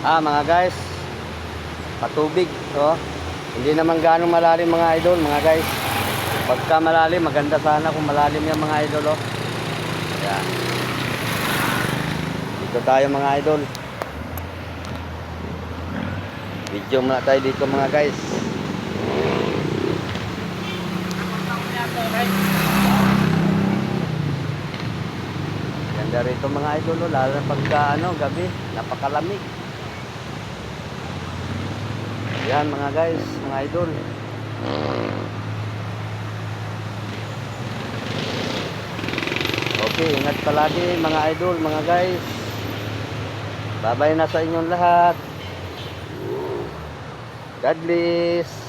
Mga guys, patubig. So, hindi naman ganong malalim mga idol, mga guys. Pagka malalim, maganda sana kung malalim yan mga idol. Oh. Ayan. Dito tayo mga idol. Video muna tayo dito mga guys. Ganda rito mga idol, oh. Lalo na pagka gabi, napakalamig. Yan mga guys, mga idol. Okay, ingat palagi mga idol, mga guys. Bye-bye na sa inyong lahat. God bless.